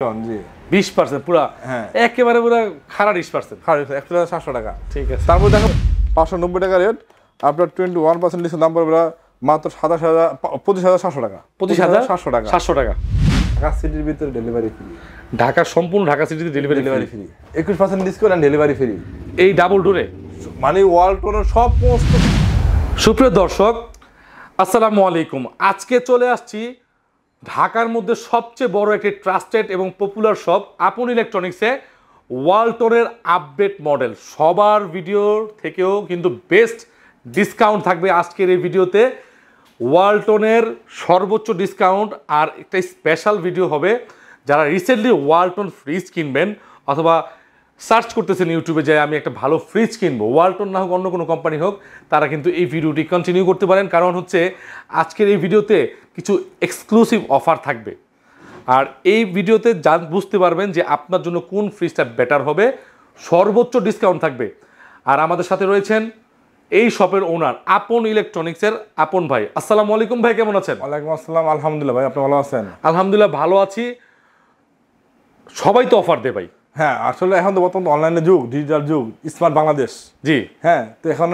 জি 20% পুরো একেবারে পুরো খাড়া 20% 1700 টাকা। ঠিক আছে, তারপর দেখো 590 টাকা রেট, আপনার 21% ডিসকাউন্ট দাম পড়বে মাত্র 25700 টাকা। 25700 টাকা। 700 টাকা। ঢাকা সিটির ভিতরে ডেলিভারি ফ্রি। ঢাকা সম্পূর্ণ ঢাকা সিটিতে delivery free. 21% discount and delivery free. এই ডাবল ডোরে মানে ওয়ালটনের সব সমস্ত। সুপ্রিয় দর্শক আসসালামু আলাইকুম। আজকে চলে আসছি ঢাকার মধ্যে সবচেয়ে বড় একটি ট্রাস্টেড এবং পপুলার শপ আপন ইলেকট্রনিক্সে। ওয়ালটনের আপডেট মডেল সবার ভিডিও থেকেও কিন্তু বেস্ট ডিসকাউন্ট থাকবে আজকের এই ভিডিওতে। ওয়ালটনের সর্বোচ্চ ডিসকাউন্ট আর একটা স্পেশাল ভিডিও হবে যারা রিসেন্টলি ওয়ালটন ফ্রিজ কিনবেন অথবা সার্চ করতেছেন ইউটিউবে যে আমি একটা ভালো ফ্রিজ কিনবো, ওয়ালটন না হোক অন্য কোনো কোম্পানি হোক, তারা কিন্তু এই ভিডিওটি কন্টিনিউ করতে পারেন। কারণ হচ্ছে আজকের এই ভিডিওতে কিছু এক্সক্লুসিভ অফার থাকবে আর এই ভিডিওতে বুঝতে পারবেন যে আপনার জন্য কোন ফ্রিজটা বেটার হবে। সর্বোচ্চ ডিসকাউন্ট থাকবে। আর আমাদের সাথে রয়েছেন এই শপের ওনার আপন ইলেকট্রনিক্সের আপন ভাই। আসসালামু আলাইকুম ভাই, কেমন আছেন? ওয়ালাইকুম আসসালাম, আলহামদুলিল্লাহ ভাই, আপনি ভালো আছেন? আলহামদুলিল্লাহ ভালো আছি। সবাই তো অফার দেয় ভাই। হ্যাঁ, আসলে এখন তো বর্তমান অনলাইনের যুগ, ডিজিটাল যুগ, স্মার্ট বাংলাদেশ। জি হ্যাঁ, তো এখন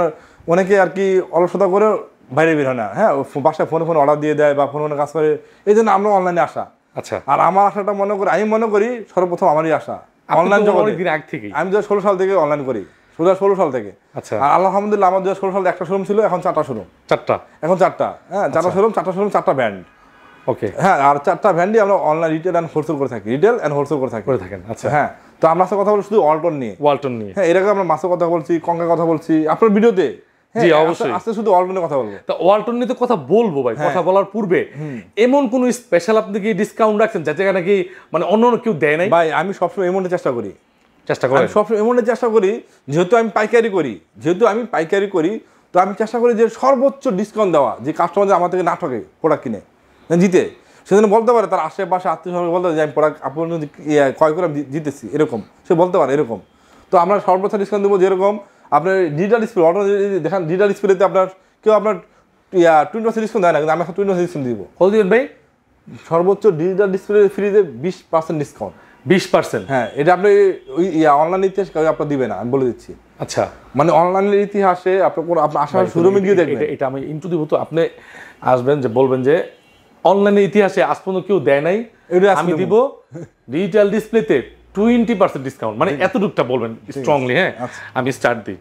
অনেকে আর কি অলসতা করে বাইরে বের হয় না। হ্যাঁ, বাসায় ফোনে অর্ডার দিয়ে দেয় বা ফোনে কাজ করে, এই জন্য আমরা অনলাইনে আসা। আচ্ছা, আর আমার আশাটা আমি মনে করি সর্বপ্রথম আমারই আসা অনলাইন জগতে। অনেক দিন আগে থেকে আমি 2016 সাল থেকে অনলাইন করি, 2016 সাল থেকে। আচ্ছা, আর আলহামদুলিল্লাহ আমার 2016 সালে একটা শোরুম ছিল, এখন 4টা শোরুম। 4টা? এখন 4টা। হ্যাঁ, 4টা শোরুম, 4টা ব্র্যান্ড। ওকে। হ্যাঁ, আর 4টা ব্র্যান্ডই আমরা অনলাইন রিটেল এন্ড হোলসেল করে থাকি। আচ্ছা হ্যাঁ, তো আমরা কথা বলি শুধু ওয়ালটন নিয়ে। হ্যাঁ, এর আগে আমরা মাছের কথা বলছি, কঙ্কার কথা বলছি আপনার ভিডিওতে। জি অবশ্যই, আজকে শুধু ওয়ালটনের কথা বলবো। তো ওয়ালটন নিয়ে তো কথা বলবো ভাই। কথা বলার পূর্বে এমন কোন স্পেশাল আপনি কি ডিসকাউন্ট রাখছেন যাতে নাকি মানে অন্য কেউ দেয় নাই? ভাই আমি সবসময় এমনটা চেষ্টা করি। আমি সবসময় এমনটা চেষ্টা করি, যেহেতু আমি পাইকারি করি, তো আমি চেষ্টা করি যে সর্বোচ্চ ডিসকাউন্ট দেওয়া, যে কাস্টমার আমার থেকে না ঠকে প্রোডাক্ট কিনে জিতে, সেজন্য বলতে পারে তার আশেপাশে আত্মীয় স্বজন বলতে পারে যে আমি প্রোডাক্ট আপনার ক্রয় করে জিতেছি, এরকম সে বলতে পারে এরকম। তো আমরা সর্বোচ্চ ডিসকাউন্ট দেবো। যেরকম আপনার ডিজিটাল ডিসপ্লে অর্ডার দেখেন, ডিজিটাল ডিসপ্লেতে আপনার কেউ আপনার 20% ডিসকাউন্ট দেয় না, কিন্তু আমি এখন 20% ডিসকাউন্ট দিব। কত দিবেন ভাই? সর্বোচ্চ ডিজিটাল ডিসপ্লে ফ্রিতে 20% ডিসকাউন্ট। 20%? হ্যাঁ, এটা আপনি ওই অনলাইন ইতিহাসে আপনার দিবে না, আমি বলে দিচ্ছি। আচ্ছা, মানে অনলাইনের ইতিহাসে আপনার আসার শোরুমে গিয়ে দেখবেন। এটা আমি ইন্টু দিব, তো আপনি আসবেন যে বলবেন যে অনলাইনের ইতিহাসে আজ পর্যন্ত কেউ দেয় নাই, আমি দিব ডিজিটাল ডিসপ্লেতে 20% ডিসকাউন্ট। মানে এতটুকটা বলবেন স্ট্রংলি। হ্যাঁ, আমি স্টার্ট দিই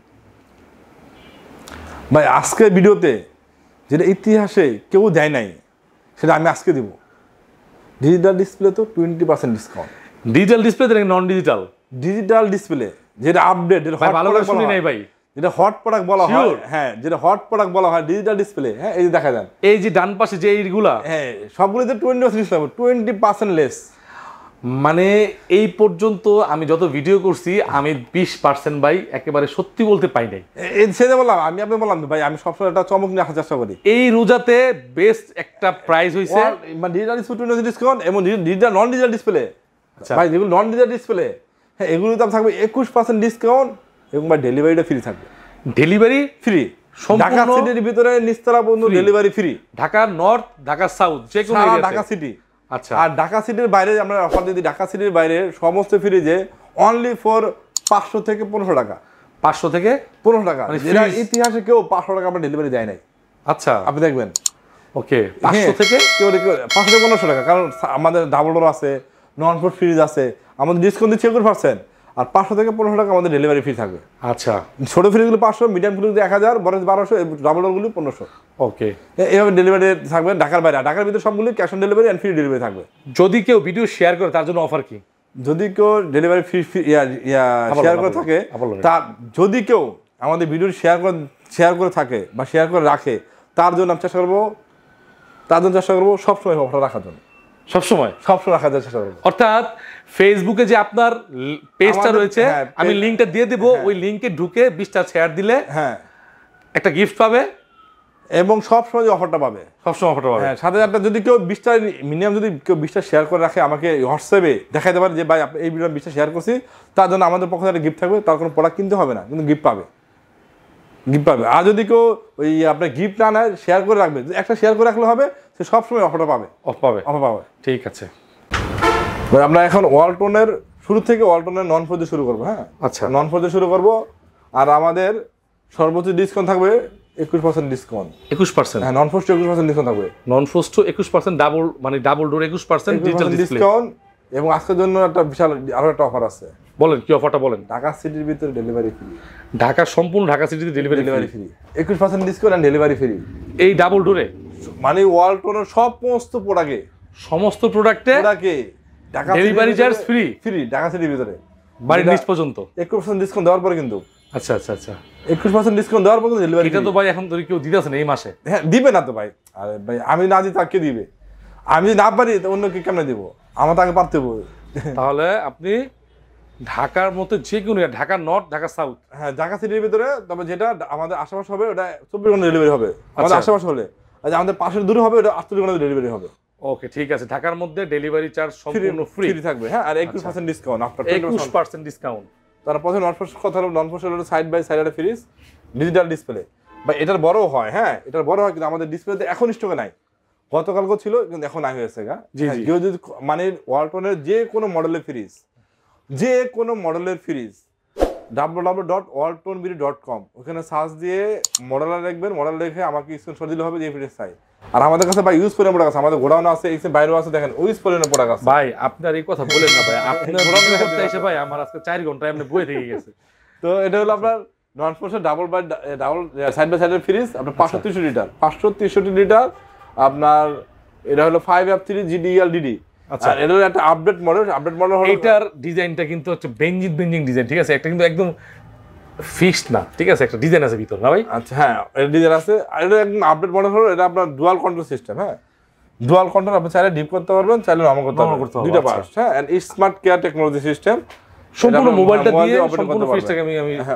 ভাই। আজকের ভিডিওতে যেটা ইতিহাসে কেউ দেয় নাই সেটা আমি আজকে দিব। ডিজিটাল ডিসপ্লে তো 20% ডিসকাউন্ট। ডিজিটাল ডিসপ্লেতে নাকি নন ডিজিটাল? ডিজিটাল ডিসপ্লে যেটা আপডেট, যেটা ভালো করে শুনি নাই ভাই, যেটা হট প্রোডাক্ট বলা হয়। হ্যাঁ, যেটা হট প্রোডাক্ট বলা হয় ডিজিটাল ডিসপ্লে। হ্যাঁ, এই যে দেখা যান, এই যে ডান পাশে যে এইগুলা, হ্যাঁ সবগুলোতে 20% লেস। মানে এই পর্যন্ত আমি যত ভিডিও করছি আমি 20% ভাই একেবারে সত্যি বলতে পাই নাই। সেটা বললাম আপনি বললাম ভাই, আমি সবসময় একটা চমক নিয়ে আসার চেষ্টা করি। এই রোজাতে বেস্ট একটা প্রাইস হইছে, মানে ডিজিটাল ডিসপ্লে 20% ডিসকাউন্ট এবং ডিজিটাল নন ডিজিটাল ডিসপ্লে। ভাই যেগুলো নন ডিজিটাল ডিসপ্লে, হ্যাঁ এগুলোর দাম থাকবে 21% ডিসকাউন্ট এবং ভাই ডেলিভারিটা ফ্রি থাকবে। ডেলিভারি ফ্রি ঢাকা সিটির ভিতরে নিস্তারা বন্ধু delivery free. Dhaka north, Dhaka south, যে কোনো এরিয়াতে, ঢাকা সিটি। আচ্ছা, আর ঢাকা সিটির বাইরে আমরা অফার দিই, ঢাকা সিটির বাইরে সমস্ত ফ্রিজে অনলি ফর 500 থেকে 1500 টাকা। 500 থেকে 1500 টাকা, যেটা ইতিহাসে কেউ 500 টাকা আমরা ডেলিভারি দেয় নাই। আচ্ছা, আপনি দেখবেন। ওকে, 500 থেকে 500 থেকে 1500 টাকা, কারণ আমাদের ডাবল ডোর আছে, নন ফুড ফ্রিজ আছে, আমাদের ডিসকাউন্ট দিচ্ছে 21%। আর 500 থেকে 1500 টাকা আমাদের ডেলিভারি ফ্রি থাকবে। আচ্ছা, ছোট ফ্রিজগুলো 500, মিডিয়াম ফ্রিজগুলো 1000, বড় 1200, ডাবল ডোরগুলো 1500। ওকে, এইভাবে ডেলিভারি থাকবে ঢাকার বাইরে। ঢাকার ভিতরে সবগুলো cash on delivery and free delivery থাকবে। যদি কেউ ভিডিও শেয়ার করে তার জন্য অফার কি? যদি কেউ ডেলিভারি ফ্রি শেয়ার করে থাকে, তার যদি কেউ আমাদের ভিডিও শেয়ার করে থাকে বা শেয়ার করে রাখে, তার জন্য আমি চেষ্টা করবো সবসময় অফার রাখার জন্য। সবসময় রাখার চেষ্টা করবো। অর্থাৎ ফেসবুকে যে আপনার পেজটা রয়েছে, আমি লিঙ্কটা দিয়ে দেবো, ওই লিঙ্কে ঢুকে 20টা শেয়ার দিলে হ্যাঁ একটা গিফট পাবে এবং সবসময় অফারটা পাবে। হ্যাঁ, সাথে একটা যদি কেউ 20টা মিনিমাম যদি কেউ 20টা শেয়ার করে রাখে, আমাকে হোয়াটসঅ্যাপে দেখাতে পারে যে ভাই এই ভিডিও 20টা শেয়ার করছি, তার জন্য আমাদের পক্ষ থেকে গিফট থাকবে। তার কোনো প্রোডাক্ট কিনতে হবে না, কিন্তু গিফট পাবে। আর যদি কেউ ওই আপনার গিফট না নেয়, শেয়ার করে রাখবে, একটা শেয়ার করে রাখলে হবে, সে সবসময় অফারটা পাবে। অফ পাবে। ঠিক আছে। আমরা এখন ওয়ালটনের শুরু থেকে ওয়ালটনের নন ফ্রিজ শুরু করবো। হ্যাঁ, আচ্ছা, নন ফ্রিজ শুরু করবো। আর আমাদের সর্বোচ্চ ডিসকাউন্ট থাকবে 21% ডিসকাউন্ট। 21%? হ্যাঁ, নন ফ্রিজ 21% ডিসকাউন্ট থাকবে। নন ফ্রিজ 21%, ডাবল মানে ডাবল ডোর 21% ডিজিটাল ডিসকাউন্ট। এবং আজকের জন্য একটা বিশাল আরো একটা অফার আছে। বলেন কি অফারটা বলেন। ঢাকা সিটির ভিতরে ডেলিভারি ফ্রি। ঢাকা সম্পূর্ণ ঢাকা সিটিতে delivery free. 21% discount and delivery free এই ডাবল ডোরে, মানে ওয়ালটনের সমস্ত প্রোডাক্টে Dhaka delivery charge free. Dhaka সিটির ভিতরে বাড়ির নিচ পর্যন্ত 21% ডিসকাউন্ট দেওয়ার পরে কিন্তু। আচ্ছা আচ্ছা আচ্ছা, 21% ডিসকাউন্ট দেওয়ার পরে ডেলিভারি। এটা তো ভাই এখন তো কেউ দিতেছে না এই মাসে। হ্যাঁ, দিবে না তো ভাই। আরে ভাই, আমি না দিই তাকে দিবে? আমি যদি না পারি তো অন্য কি কেমনে দিব? আমার তাকে পারতে হবে। তাহলে আপনি ঢাকার মধ্যে যে কোনো, ঢাকা নর্থ, ঢাকা সাউথ, হ্যাঁ ঢাকা সিটির ভিতরে, তবে যেটা আমাদের আশেপাশে হবে ওটা 24 ঘন্টা ডেলিভারি হবে আমাদের আশেপাশে হলে। আর আমাদের পাশের দূরে হবে ওটা 48 ঘন্টা ডেলিভারি হবে। ওকে, ঠিক আছে। ঢাকার মধ্যে ডেলিভারি চার্জ সম্পূর্ণ ফ্রি থাকবে। হ্যাঁ, আর 21% ডিসকাউন্ট আফটার 21% ডিসকাউন্ট। তার প্রথমে নন ফ্রিজ কথা হলো, নন ফ্রিজ হলো সাইড বাই সাইড একটা ফ্রিজ, ডিজিটাল ডিসপ্লে। বা এটার বড় হয়, হ্যাঁ এটার বড় হয়, কিন্তু আমাদের ডিসপ্লেতে এখন স্টকে নাই। গতকালকে ছিল কিন্তু এখন নাই হয়েছে গা। কেউ যদি মানে ওয়ালটনের যে কোনো মডেলের ফ্রিজ www.waltonbd.com ওখানে সার্চ দিয়ে মডেল লিখবেন, মডেল লিখে আমাকে স্ক্রিনশট দিলে হবে যে ফ্রিজ চাই। আর আমাদের কাছে ভাই ইউজ পরিমাণ প্রোডাক্ট আছে, আমাদের গোডাউন আছে, বাইরেও আছে, দেখেন ইউজ পরিমাণ প্রোডাক্ট আছে। ভাই আপনার এই কথা বলেন না ভাই, আপনার গোডাউন করতে এসে ভাই আমার আজকে 4 ঘন্টা এমনি বয়ে থেকে গেছে। তো এটা হলো আপনার non fridge double side by সাইডের ফ্রিজ, আপনার 563 লিটার আপনার। এটা হলো 5F3 GDLDD। আচ্ছা, এটা হলো একটা আপডেট মডেল হলো। এটার ডিজাইনটা কিন্তু হচ্ছে বেঞ্জিং ডিজাইন, ঠিক আছে? একটা কিন্তু একদম ফিক্সড না, ঠিক আছে? একটা ডিজাইন আছে ভিতর না ভাই? আচ্ছা, হ্যাঁ এটা ডিজাইন আছে। আর এটা একদম আপডেট মডেল হলো। এটা আপনার ডুয়াল কন্ট্রোল সিস্টেম। হ্যাঁ, ডুয়াল কন্ট্রোল, আপনি চাইলে ডিপ করতে পারবেন, চাইলে নরমাল করতে পারবেন, দুইটা পার্ট। হ্যাঁ, and smart care technology system, সম্পূর্ণ মোবাইলটা দিয়ে সম্পূর্ণ ফ্রিজটাকে আমি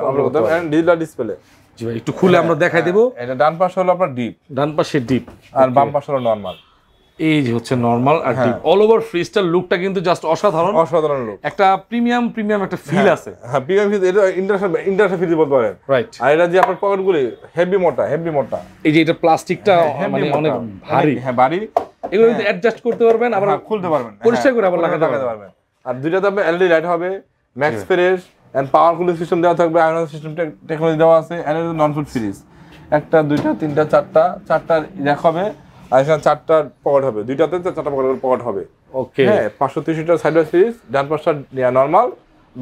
অপারেট করতে পারবো। And digital display. জি ভাই, একটু খুলে আমরা দেখাই দেব। এটা ডান পাশে হলো আপনার ডিপ, ডান পাশে ডিপ, আর বাম পাশে হলো নরমাল। এই যে হচ্ছে নরমাল আর ডিপ। অল ওভার ফ্রিজটার লুকটা কিন্তু জাস্ট অসাধারণ লুক। একটা প্রিমিয়াম একটা ফিল আছে। হ্যাঁ, প্রিমিয়াম ফিল। এটা ইন্টারন্যাশনাল ফ্রিজ বলতে পারেন, রাইট? আর এটা যে আপনার পকেটগুলি হেভি মোটা। এই যে এটা প্লাস্টিকটা মানে অনেক ভারী। হ্যাঁ, ভারী। এগুলো কিন্তু অ্যাডজাস্ট করতে পারবেন, আবার খুলতে পারবেন, পরিষ্কার করে আবার লাগাতে পারবেন। আর দুইটাতে আপনি এলইডি লাইট হবে, max fresh and power cooling system দেওয়া থাকবে, আয়রন সিস্টেম টেকনোলজি দেওয়া আছে। এন্ড নন ফুড ফ্রিজ, একটা দুইটা তিনটা চারটা র্যাক হবে, আর এখানে 4টা পকেট হবে, দুইটাতে 4টা পকেট হবে। ওকে, হ্যাঁ, 530 লিটার সাইড বাই ফ্রিজ, ডান পাশটা নরমাল,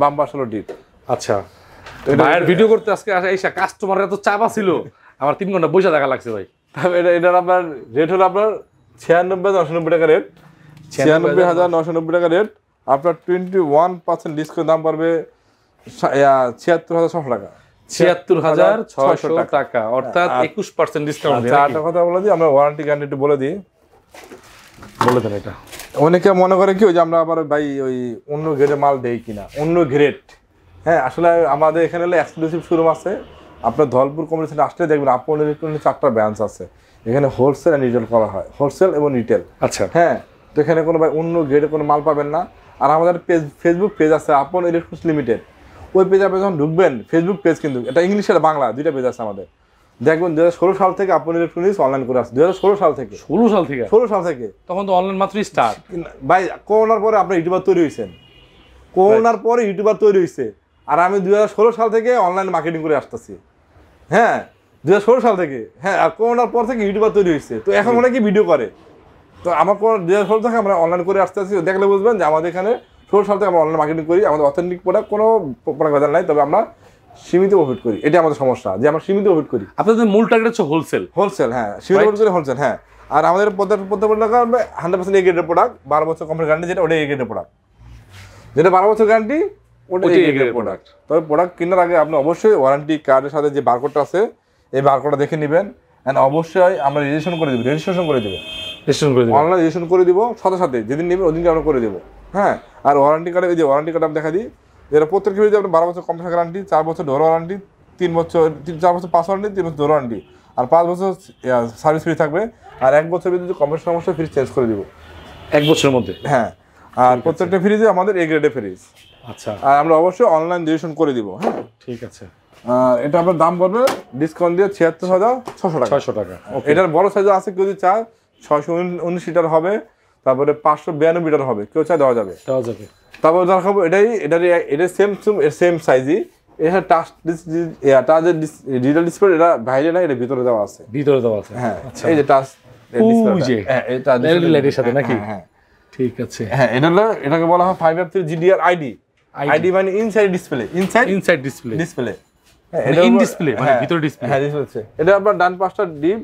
বাম পাশ হলো ডিপ। আচ্ছা, ভাইয়ের ভিডিও করতে আজকে এসে কাস্টমারের এত চাপা ছিল, আমার 3 ঘন্টা বসে থাকা লাগছে ভাই। এটার আপনার রেট হলো আপনার 96,990 টাকা রেট, 96,990 টাকা রেট। আপনার 21% ডিসকাউন্ট দাম পড়বে 76,600 টাকা। 76,600 টাকা, অর্থাৎ 21% ডিসকাউন্ট। একটা কথা বলে দিই, আমরা ওয়ারেন্টি গ্যারান্টি একটু বলে দিই। বলে দেন। এটা অনেকে মনে করে কি ওই যে আমরা আবার ভাই ওই অন্য গ্রেডের মাল দেই কিনা, অন্য গ্রেড। হ্যাঁ, আসলে আমাদের এখানে হলো এক্সক্লুসিভ শোরুম আছে। আপনার ধলপুর কমিউনিটি আসলে দেখবেন আপন ইলেকট্রনিক্স 4টা ব্রাঞ্চ আছে। এখানে হোলসেল এন্ড রিটেল করা হয়, হোলসেল এবং রিটেল। আচ্ছা, হ্যাঁ, তো এখানে কোনো ভাই অন্য গ্রেডে কোনো মাল পাবেন না। আর আমাদের ফেসবুক পেজ আছে আপন ইলেকট্রনিক্স লিমিটেড। ওই পেজে আপনি যখন ঢুকবেন, ফেসবুক পেজ কিন্তু এটা ইংলিশ আর বাংলা দুইটা পেজ আছে আমাদের। দেখবেন 2016 সাল থেকে আপন ইলেকট্রনিক্স অনলাইন করে আসছে। 2016 সাল থেকে 16 সাল থেকে তখন তো অনলাইন মাত্র স্টার্ট ভাই। করোনার পরে আপনার ইউটিউবার তৈরি হয়েছেন, আর আমি 2016 সাল থেকে অনলাইন মার্কেটিং করে আসতেছি। হ্যাঁ, 2016 সাল থেকে। হ্যাঁ, আর করোনার পর থেকে ইউটিউবার তৈরি হয়েছে। তো এখন অনেকে ভিডিও করে। তো আমার 2016 থেকে আমরা অনলাইন করে আসতেছি। দেখলে বুঝবেন যে আমাদের এখানে 16 সাল থেকে আমরা অনলাইন মার্কেটিং করি। আমাদের অথেন্টিক প্রোডাক্ট কোনো প্রোডাক্ট বাজার নাই, তবে আমরা সীমিত প্রফিট করি। এটা আমাদের সমস্যা, যে আমরা সীমিত প্রফিট করি। আপনাদের মূল টার্গেট হচ্ছে হোলসেল। হ্যাঁ, সীমিত প্রফিট করে হোলসেল। হ্যাঁ, আর আমাদের প্রত্যেকটা প্রোডাক্ট 100% এ গ্রেডের প্রোডাক্ট, 12 বছর কোম্পানি গ্যারান্টি, যেটা ওটা এ গ্রেডের প্রোডাক্ট, যেটা 12 বছর গ্যারান্টি ওটা এ গ্রেডের প্রোডাক্ট। তবে প্রোডাক্ট কেনার আগে আপনি অবশ্যই ওয়ারেন্টি কার্ডের সাথে যে বারকোডটা আছে এই বারকোডটা দেখে নেবেন। এন্ড অবশ্যই আমরা রেজিস্ট্রেশন করে দেব, অনলাইন রেজিস্ট্রেশন করে দিব সাথে সাথে, যেদিন নেবেন ওদিনকে আমরা করে দেবো। হ্যাঁ, আর ওয়ারেন্টি কার্ডে এই যে ওয়ারেন্টি কার্ড আমি দেখা দিই, যেটা প্রত্যেকটা ফ্রিজে আপনার 12 বছর কোম্পানি গ্যারান্টি, 4 বছর ডোর ওয়ারেন্টি, 4 বছর পাস ওয়ারেন্টি, 3 বছর ডোর ওয়ারেন্টি, আর 5 বছর সার্ভিস ফ্রি থাকবে। আর 1 বছর ভিতরে যদি কম্পিউটার সমস্যা ফ্রিজ চেঞ্জ করে দিব 1 বছরের মধ্যে। হ্যাঁ, আর প্রত্যেকটা ফ্রিজে আমাদের এ গ্রেডের ফ্রিজ। আচ্ছা, আর আমরা অবশ্যই অনলাইন রেজিস্ট্রেশন করে দিব। হ্যাঁ, ঠিক আছে। এটা আপনার দাম পড়বে ডিসকাউন্ট দিয়ে 76,600 টাকা। 600 টাকা। এটার বড় সাইজ আছে, কেউ যদি চায় 619 লিটার হবে, তারপরে 592 লিটার হবে, কেউ চাই দেওয়া যাবে। তারপর দেখাবো এটাই সেম সাইজই, এটা টাচ ডিজিটাল ডিসপ্লে, এটা বাইরে না, এটা ভিতরে দেওয়া আছে। হ্যাঁ, এই যে টাচ ডিসপ্লে, হ্যাঁ এটা লাইটের সাথে নাকি? হ্যাঁ ঠিক আছে। হ্যাঁ, এটাকে বলা হয় 5F3 GDR আইডি মানে ইনসাইড ডিসপ্লে, ইনসাইড ডিসপ্লে, এটা ইন ডিসপ্লে মানে ভিতরে ডিসপ্লে। হ্যাঁ, ডিসপ্লে। এটা আপনার ডান পাশটা ডিপ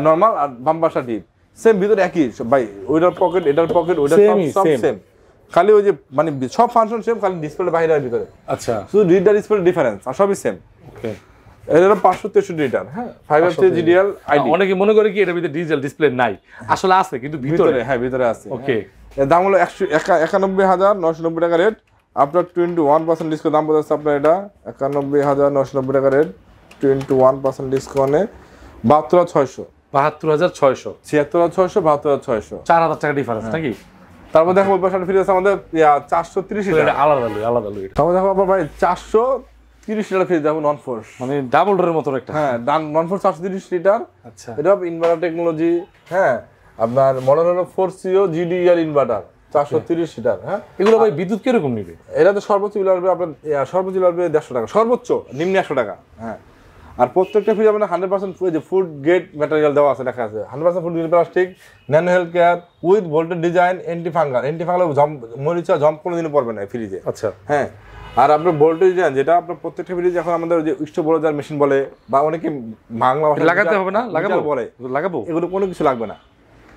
নরমাল আর বাম পাশটা ডিপ, সেম ভিতরে একই ভাই, ওইটার পকেট এটার পকেট ওইটার সব সেম, খালি ওই যে মানে সব ফাংশন সেম, খালি ডিসপ্লে বাইরে আর ভিতরে। আচ্ছা, শুধু ডিজিটাল ডিসপ্লে ডিফারেন্স, আর সবই সেম। ওকে, এটা 563 লিটার। হ্যাঁ, 5F3 GDR আইডি। অনেকে মনে করে কি এটার ভিতরে ডিজিটাল ডিসপ্লে নাই, আসলে আছে কিন্তু ভিতরে। হ্যাঁ, ভিতরে আছে। ওকে, এর দাম হলো 91,990 টাকা রেট। আপনার 21% ডিসকাউন্ট দাম বলতে আপনার এটা 91,990 টাকা রেট, 21% ডিসকাউন্টে 72,600, 72,600, 76,600, 72,600, 4,000 টাকা ডিফারেন্স নাকি? তারপর দেখো ওই পাশে ফ্রিজ আছে আমাদের 430 লিটার, আলাদা লুই। তারপর দেখো আপনার ভাই 430 লিটার ফ্রিজ দেখো, নন ফোর্স, মানে ডাবল ডোরের মতো একটা। হ্যাঁ, নন ফোর্স 430 লিটার। আচ্ছা, এটা ইনভার্টার টেকনোলজি। হ্যাঁ, আপনার মডেল হলো 4CO GDR ইনভার্টার, 430 লিটার। হ্যাঁ, এগুলো ভাই বিদ্যুৎ কিরকম নিবে? এটা তো সর্বোচ্চ বিল আসবে আপনার, সর্বোচ্চ বিল আসবে 150 টাকা, সর্বোচ্চ, নিম্ন 100 টাকা। হ্যাঁ, আর প্রত্যেকটা ফ্রিজ আপনার 100% ফুড গ্রেড ম্যাটেরিয়াল দেওয়া আছে, লেখা আছে 100% food grade plastic, nano health care with voltage design, anti fungal Maricha jump কোনোদিনও পড়বে না ফ্রিজে। আচ্ছা, হ্যাঁ, আর আপনার ভোল্টেজ ডিজাইন যেটা আপনার প্রত্যেকটা ফ্রিজ এখন আমাদের যে ইস্টো বড় যার মেশিন বলে, বা অনেকে বাংলা ভাষায় লাগাতে হবে না, লাগাবো, এগুলো কোনো কিছু লাগবে না।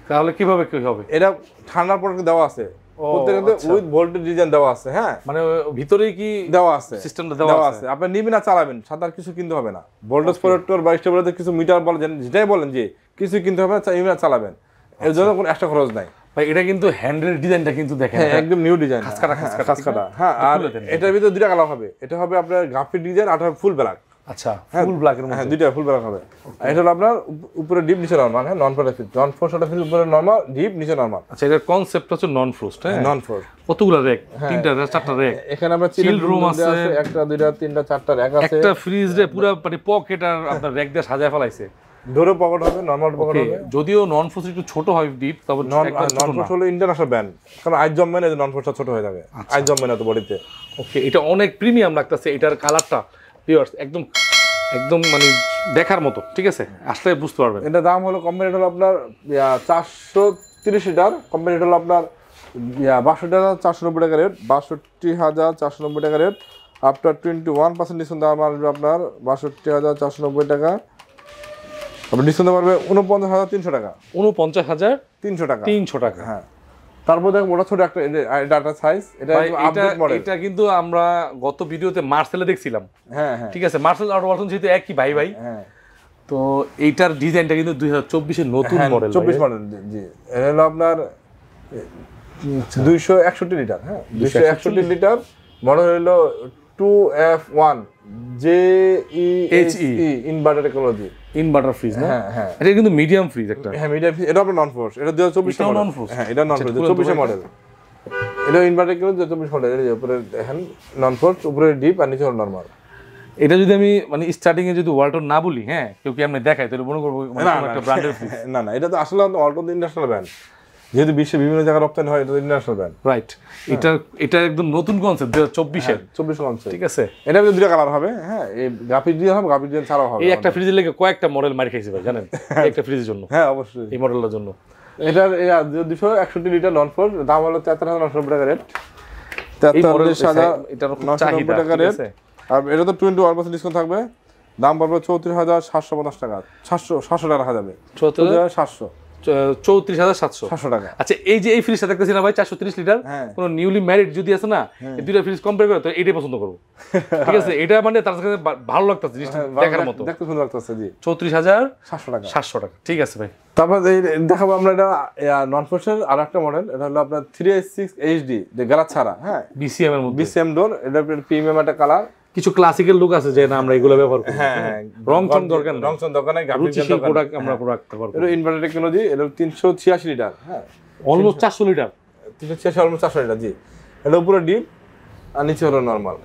তাহলে কিভাবে কি হবে? এটা ঠান্ডার প্রোডাক্ট দেওয়া আছে, প্রত্যেকটাতে উইথ ভোল্টেজ ডিজাইন দেওয়া আছে। হ্যাঁ, মানে ভিতরেই কি দেওয়া আছে, সিস্টেমটা দেওয়া আছে। আপনি নিবেন আর চালাবেন, সাথে আর কিছু কিনতে হবে না। ভোল্টেজ প্রোডাক্টর বা স্টেবিলাইজার কিছু মিটার বলেন, যেটাই বলেন যে কিছু কিনতে হবে না, নিবেন আর চালাবেন, এর জন্য কোনো এক্সট্রা খরচ নাই। ভাই এটা কিন্তু হ্যান্ডেল ডিজাইনটা কিন্তু দেখেন, হ্যাঁ, একদম নিউ ডিজাইন, খাসকাটা। হ্যাঁ, আর এটার ভিতরে দুইটা কালার হবে, এটা হবে আপনার গ্রাফিক ডিজাইন আর ফুল ব্ল্যাক। আচ্ছা, ফুল ব্ল্যাকের মধ্যে। হ্যাঁ, দুইটা ফুল ব্ল্যাক হবে। এটা হলো আপনার উপরে ডিপ, নিচে নরমাল। হ্যাঁ, নন ফ্রস্ট উপরে নরমাল, ডিপ নিচে নরমাল। আচ্ছা, এটার কনসেপ্ট হচ্ছে নন ফ্রস্ট। হ্যাঁ, নন ফ্রস্ট। কতগুলো র্যাক? 3টা 4টা র্যাক। এখানে আমরা চিল রুম আছে, 1টা 2টা 3টা 4টা র্যাক আছে। একটা ফ্রিজ রে পুরো মানে পকেট আর আপনার র্যাক দিয়ে সাজায় ফেলাইছে। ডোরে পকেট হবে, নরমাল পকেট হবে। যদিও নন ফ্রস্ট একটু ছোট হয় ডিপ, তবে নন ফ্রস্ট হলো ইন্টারন্যাশনাল ব্র্যান্ড, কারণ আইস জমবে না, নন ফ্রস্টটা ছোট হয়ে যাবে, আইস জমবে না তো বডিতে। ওকে, এটা অনেক প্রিমিয়াম লাগতেছে, এটার কালারটা ভিউয়ার্স একদম মানে দেখার মতো। ঠিক আছে, আসলে বুঝতে পারবেন। এটা দাম হলো কোম্পানিটা হলো আপনার 430 লিটার, কোম্পানিটা হলো আপনার 62,490 টাকা রেট, 62,490 টাকা রেট। আফটার 21% ডিসকাউন্ট দাম আসবে আপনার 62,490 টাকা। আপনি ডিসকাউন্ট পারবে 49,300 টাকা, 49,300 টাকা, 300 টাকা। হ্যাঁ, তারপর দেখো ওটা ছোট একটা ডাটা সাইজ, এটা আপডেট মডেল। এটা কিন্তু আমরা গত ভিডিওতে মার্সেলে দেখছিলাম। হ্যাঁ হ্যাঁ, ঠিক আছে, মার্সেল আর ওয়ালটন যেহেতু একই ভাই। হ্যাঁ, তো এইটার ডিজাইনটা কিন্তু 2024 এর নতুন মডেল, 24 মডেল। জি, এটা হলো আপনার 261 লিটার। হ্যাঁ, 261 লিটার মডেল হলো 2F1 JEHE inverter technology, inverter fridge না? হ্যাঁ হ্যাঁ, এটা কিন্তু মিডিয়াম ফ্রিজ একটা। হ্যাঁ, মিডিয়াম ফ্রিজ। এটা আপনার নন ফোর্স, এটা 2024 এর মডেল। হ্যাঁ, এটা নন ফোর্স 24 এর মডেল। এটা ইনভার্টার টেকনোলজি 2024 মডেল। এর উপরে দেখেন নন ফোর্স, উপরে ডিপ আর নিচে নরমাল। এটা যদি আমি মানে স্টার্টিং এ যদি ওয়ালটন না বলি, হ্যাঁ, কেউ কি আমি দেখাই তাহলে মনে করবো একটা ব্র্যান্ডের ফ্রিজ। না, এটা তো আসলে ওয়ালটন ইন্টারন্যাশনাল ব্র্যান্ড, যেহেতু বিশ্বে বিভিন্ন জায়গায় রপ্তানি হয়, এটা ইন্টারন্যাশনাল ব্র্যান্ড। রাইট, এটা একদম নতুন কনসেপ্ট 2024 এর। 24 কনসেপ্ট। ঠিক আছে, এটা দুটো কালার হবে। হ্যাঁ, এই গ্রাফিক ডিজাইন হবে, গ্রাফিক ডিজাইন ছাড়াও হবে। এই একটা ফ্রিজের লেগে কয়েকটা মডেল মারি খাইছে ভাই, জানেন? একটা ফ্রিজের জন্য। হ্যাঁ, অবশ্যই এই মডেলটার জন্য। এটা 261 লিটার নন ফোর্স, দাম হলো 73,990 টাকা রেট, 43,990 টাকা রেট। আর এটা তো 21% ডিসকাউন্ট থাকবে, দাম পড়বে 34,750 টাকা, 700 টাকা রাখা যাবে, 34,700 টাকা। আচ্ছা, এই যে এই ফ্রিজটা দেখতেছি না ভাই, 430 লিটার, কোন নিউলি ম্যারিড যদি আছে না, এই দুইটা ফ্রিজ কম্পেয়ার করে তো এটাই পছন্দ করবো। ঠিক আছে, এটা মানে তার কাছে ভালো লাগতেছে, জিনিসটা দেখার মতো, দেখতে সুন্দর লাগতেছে। জি, 34,700 টাকা। ঠিক আছে ভাই, তারপর দেখাবো আমরা এটা নন ফোর্সের আর একটা মডেল। এটা হলো আপনার 386 HD, যে গ্লাস ছাড়া। হ্যাঁ, BCM এর মধ্যে, BCM ডোর। এটা প্রিমিয়াম একটা কালার, কিছু ক্লাসিক্যাল লুক আছে যে না আমরা এগুলো ব্যবহার করি। হ্যাঁ, রং চং দরকার নাই, রুচিশীল প্রোডাক্ট আমরা ব্যবহার করি। এটা ইনভার্টার টেকনোলজি, এটা 386 লিটার। হ্যাঁ, অলমোস্ট 400 লিটার, 386 অলমোস্ট 400 লিটার। জি, এটা উপরে ডিপ আর নিচে হলো নরমাল।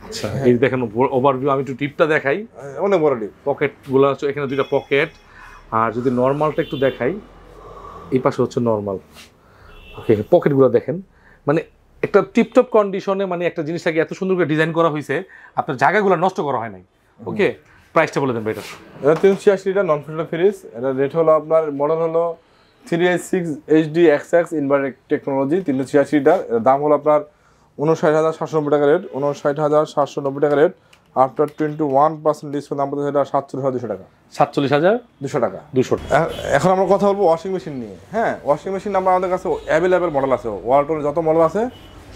আচ্ছা, এই দেখেন ওভারভিউ, আমি একটু টিপটা দেখাই। অনেক বড় ডিপ, পকেট গুলো আছে এখানে, দুইটা পকেট। আর যদি নরমালটা একটু দেখাই, এই পাশে হচ্ছে নরমাল, ওকে, পকেটগুলো দেখেন, মানে একটা টিপটপ কন্ডিশনে, মানে একটা জিনিসটাকে এত সুন্দর করে ডিজাইন করা হয়েছে, আপনার জায়গাগুলো নষ্ট করা হয় নাই। ওকে, প্রাইসটা বলে দেন ভাই। এটা 386 লিটার নন ফিল্টার ফ্রিজ। এটা রেট হলো আপনার, মডেল হলো 386 HD XX inverter technology, 386 litre. এর দাম হলো আপনার 59,790 টাকা রেট, 59,790 টাকা রেট। আফটার 21% ডিসকাউন্ট দাম পড়ছে এটা 47,200 টাকা। 47,200 টাকা। 200 টাকা। এখন আমরা কথা বলবো ওয়াশিং মেশিন নিয়ে। হ্যাঁ, ওয়াশিং মেশিন আমরা আমাদের কাছে অ্যাভেলেবেল মডেল আছে, ওয়ালটনের যত মডেল আছে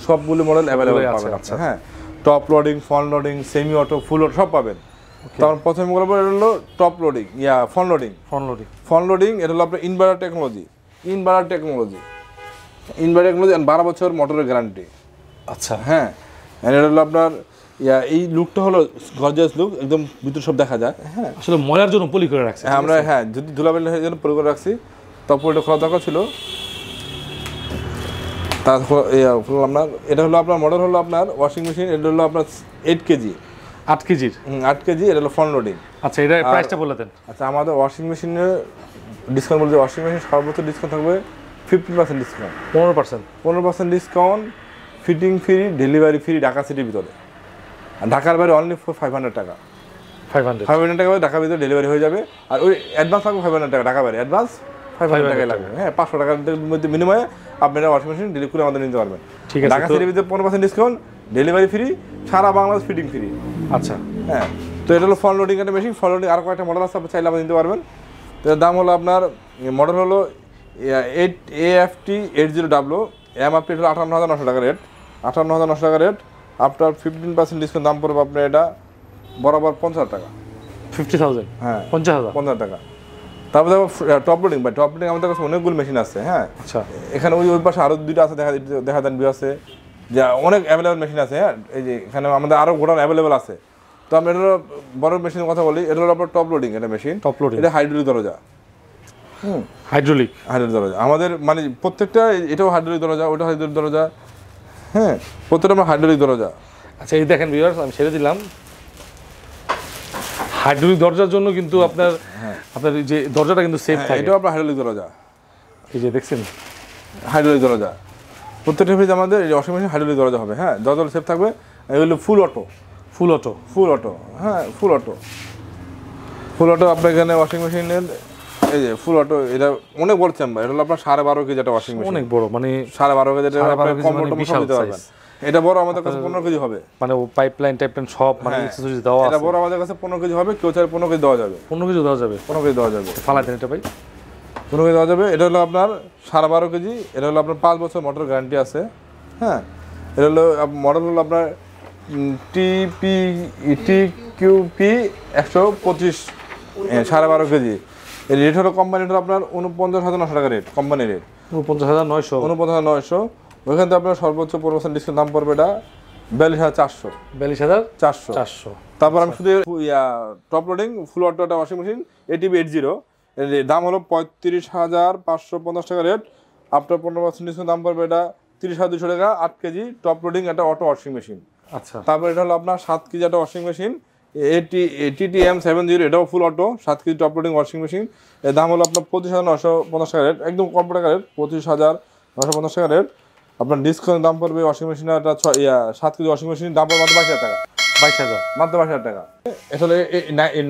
সবগুলো মডেল অ্যাভেলেবেল পাবেন। আচ্ছা, হ্যাঁ, top loading, front loading, semi auto, ফুল অটো সব পাবেন। তখন প্রথমে বলবো এটা হলো top loading, front loading. Front loading এটা হলো আপনার ইনভার্টার টেকনোলজি, ইনভার্টার টেকনোলজি 12 বছর মোটরের গ্যারান্টি। আচ্ছা, হ্যাঁ, এটা হলো আপনার এই লুকটা হলো গর্জিয়াস লুক, একদম ভিতর সব দেখা যায়। হ্যাঁ, আসলে ময়লার জন্য পলি করে রাখছি আমরা, হ্যাঁ, যদি ধুলাবালির জন্য পলি করে রাখছি, তারপর এটা খোলা দরকার ছিল। তারপর আপনার এটা হলো আপনার মডেল হলো আপনার ওয়াশিং মেশিন, এটা হলো আপনার 8 কেজি, 8 কেজির। 8 কেজি, এটা হলো ফ্রন্ট লোডিং। আচ্ছা, এটা প্রাইসটা বলে দেন। আচ্ছা, আমাদের ওয়াশিং মেশিনের ডিসকাউন্ট বলতে, ওয়াশিং মেশিন সর্বোচ্চ ডিসকাউন্ট থাকবে 15% discount, 15% discount, fitting free, delivery free Dhaka সিটির ভিতরে। আর ঢাকার বাইরে অনলি ফর 500 টাকা। 500 টাকা ঢাকার ভিতরে ডেলিভারি হয়ে যাবে। আর ওই অ্যাডভান্স লাগবে 500 টাকা, ঢাকা বাইরে অ্যাডভান্স 500 টাকাই লাগবে। হ্যাঁ, 500 টাকার মধ্যে বিনিময়ে আপনারা ওয়াশিং মেশিন ডেলিভারি করে আমাদের নিতে পারবেন। ঠিক আছে, ঢাকা সিটির ভিতরে 15% ডিসকাউন্ট, ডেলিভারি ফ্রি, সারা বাংলাদেশ ফিটিং ফ্রি। আচ্ছা, হ্যাঁ, তো এটা হলো ফ্রন্ট লোডিং একটা মেশিন। ফ্রন্ট লোডিং আর কয়েকটা মডেল আছে, আপনি চাইলে আপনি নিতে পারবেন। তো এর দাম হলো আপনার, মডেল হলো 8AFT80W, এমআরপি হলো 58,900 টাকা রেট, 58,900 টাকা রেট। আফটার 15% ডিসকাউন্ট দাম পড়বে আপনার এটা বরাবর 50,000 টাকা। 50,000? হ্যাঁ, 50,000 টাকা। তারপরে টপ লোডিং, বা টপ লোডিং আমাদের কাছে অনেকগুলো মেশিন আছে। হ্যাঁ, আচ্ছা, এখানে ওই পাশে আরও 2টা আছে, দেখা দেন ভিউ আছে, যে অনেক অ্যাভেলেবেল মেশিন আছে। হ্যাঁ, এই যে এখানে আমাদের আরও গোডাউন অ্যাভেলেবেল আছে। তো আমি এটা বড় মেশিনের কথা বলি, এটা হলো আপনার টপ লোডিং, এটা মেশিন, টপ লোডিং, এটা হাইড্রোলিক দরজা। হাইড্রোলিক দরজা আমাদের, মানে প্রত্যেকটা, এটাও হাইড্রোলিক দরজা, ওইটা হাইড্রোলিক দরজা। হ্যাঁ, প্রত্যেকটা আমার হাইড্রোলিক দরজা। আচ্ছা, এই দেখেন ভিউয়ার্স, আমি ছেড়ে দিলাম। হাইড্রোলিক দরজার জন্য কিন্তু আপনার যে দরজাটা কিন্তু সেফ থাকে, এটাও আপনার হাইড্রোলিক দরজা। এই যে দেখছেন, হাইড্রোলিক দরজা প্রত্যেকটা ফ্রিজ আমাদের, এই ওয়াশিং মেশিন হাইড্রোলিক দরজা হবে। হ্যাঁ, দরজা সেফ থাকবে। এগুলো ফুল অটো। হ্যাঁ, ফুল অটো আপনার এখানে ওয়াশিং মেশিনের, এই যে ফুল অটো, এটা অনেক বড় চেম্বার। এটা হলো আপনার 12.5 কেজি একটা ওয়াশিং মেশিন, অনেক বড়, মানে 12.5 কেজি, বিশাল সাইজ। এটা বড় আমাদের কাছে 15 কেজি হবে, মানে পাইপলাইন টাইপলাইন সব, মানে অ্যাকসেসরিজ দেওয়া আছে। এটা বড় আমাদের কাছে 15 কেজি হবে, কেউ চাইলে 15 কেজি দেওয়া যাবে। 15 কেজি দেওয়া যাবে, 15 কেজি দেওয়া যাবে। ফালাই দেন এটা ভাই, 15 কেজি দেওয়া যাবে। এটা হলো আপনার 12.5 কেজি, এটা হলো আপনার 5 বছর মোটর গ্যারান্টি আছে। হ্যাঁ, এটা হলো মডেল হলো আপনার TQP 125, 12.5 কেজি। এর রেট হলো কোম্পানি রেট আপনার 49,900 টাকা রেট, কোম্পানি রেট 49,900। ওইখান থেকে আপনার সর্বোচ্চ 15% ডিসকাউন্ট দাম পড়বে এটা 42,400। 42,400। তারপর আমি শুধু টপ লোডিং ফুল অটো একটা ওয়াশিং মেশিন ATB 80, এর দাম হলো 35,550 টাকা রেট। আফটার 15% ডিসকাউন্ট দাম পড়বে এটা 30,200 টাকা। 8 কেজি টপ লোডিং একটা অটো ওয়াশিং মেশিন। আচ্ছা, তারপর এটা হলো আপনার 7 কেজি একটা ওয়াশিং মেশিন TTM70, এটাও ফুল auto 7 KG top loading washing machine. এর দাম হলো আপনার 25,950 টাকা রেট, একদম কম টাকা রেট, 25,950 টাকা রেট। আপনার ডিসকাউন্ট দাম পড়বে ওয়াশিং মেশিন একটা 7 কেজি ওয়াশিং মেশিন দাম পড়বে মাত্র 22,000 টাকা। 22,000, মাত্র 22,000 টাকা। আসলে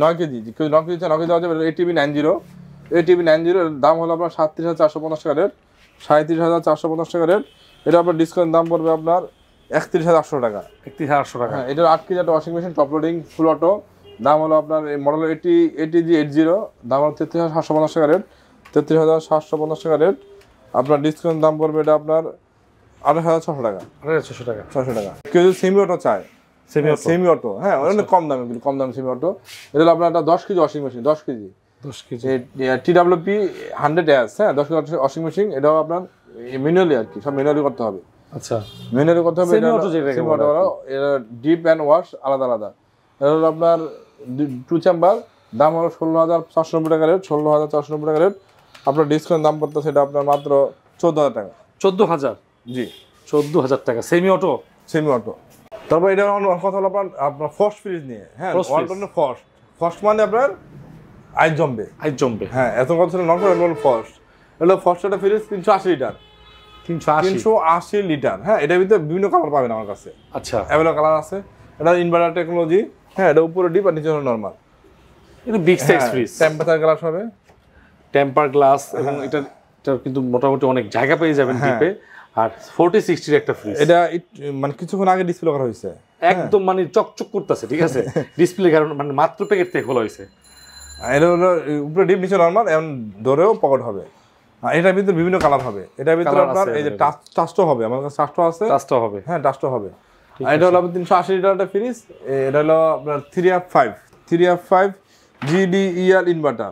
9 কেজি, কেউ 9 কেজি 9 কেজি দেওয়া যাবে। ATB 90, এর দাম হলো আপনার 37,450 টাকা রেট, 37,450 টাকা রেট। এটা আপনার ডিসকাউন্ট দাম পড়বে আপনার 31,800 টাকা। 31,800 টাকা। হ্যাঁ, এটার 8 কেজি একটা ওয়াশিং মেশিন টপ লোডিং ফুল অটো, দাম হলো আপনার এই মডেল ATG 80, দাম হলো 33,750 টাকা রেট, 33,750 টাকা রেট। আপনার ডিসকাউন্ট দাম পড়বে এটা আপনার 28,600 টাকা। 600 টাকা। কেউ যদি সেমি অটো চায়, সেমি অটো, হ্যাঁ, অনেক কম দামে, সেমি অটো। এটা হলো আপনার একটা 10 KG washing machine, 10 KG TWP 100S। হ্যাঁ, 10 কেজি ওয়াশিং মেশিন। এটাও আপনার ম্যানুয়ালি আর কি, সব ম্যানুয়ালি করতে হবে। আচ্ছা, ম্যানুয়ালি করতে হবে। সেমি অটো এটা ডিপ অ্যান্ড ওয়াশ আলাদা আলাদা। এটা হলো আপনার 2 চেম্বার, দাম হলো 16,490 টাকা রেট, 16,490 টাকা রেট। আপনার ডিসকাউন্ট দাম পড়তে সেটা আপনার মাত্র 14,000 টাকা। 14,000? জি, 14,000 টাকা সেমি অটো। তারপর এটা কথা হলো আপনার ফস্ট ফ্রিজ নিয়ে। হ্যাঁ, ওয়ালটনের ফস্ট মানে আপনার আইস জমবে। হ্যাঁ, এত কথা ছিল নন ফস্ট। হলো ফস্ট একটা ফ্রিজ 380 লিটার, 380 লিটার। হ্যাঁ, এটার ভিতরে বিভিন্ন কালার পাবেন আমার কাছে। আচ্ছা, অ্যাভেলেবল কালার আছে। এটা ইনভার্টার টেকনোলজি। হ্যাঁ, এটা উপরে ডিপ আর নিচে হলো নরমাল। এটা big size fridge, temperature glass হবে, টেম্পার গ্লাস, এবং এটা কিন্তু মোটামুটি অনেক জায়গা পেয়ে যাবেন ডিপে। আর 40-60 একটা ফ্রিজ। এটা মানে কিছুক্ষণ আগে ডিসপ্লে করা হয়েছে, একদম মানে চকচক করতেছে, ঠিক আছে। ডিসপ্লে কারণ মানে মাত্র প্যাকেট থেকে খোলা হয়েছে। এটা হলো উপরে ডিপ নিচে নরমাল, এবং ডোরেও পকেট হবে। এটার ভিতরে বিভিন্ন কালার হবে। এটার ভিতরে আপনার এই যে টাচও হবে, আমার কাছে টাচও আছে। টাচটাও হবে, হ্যাঁ টাচও হবে। আর এটা হলো 380 লিটার একটা ফ্রিজ। এটা হলো আপনার 3F5 GDEL inverter.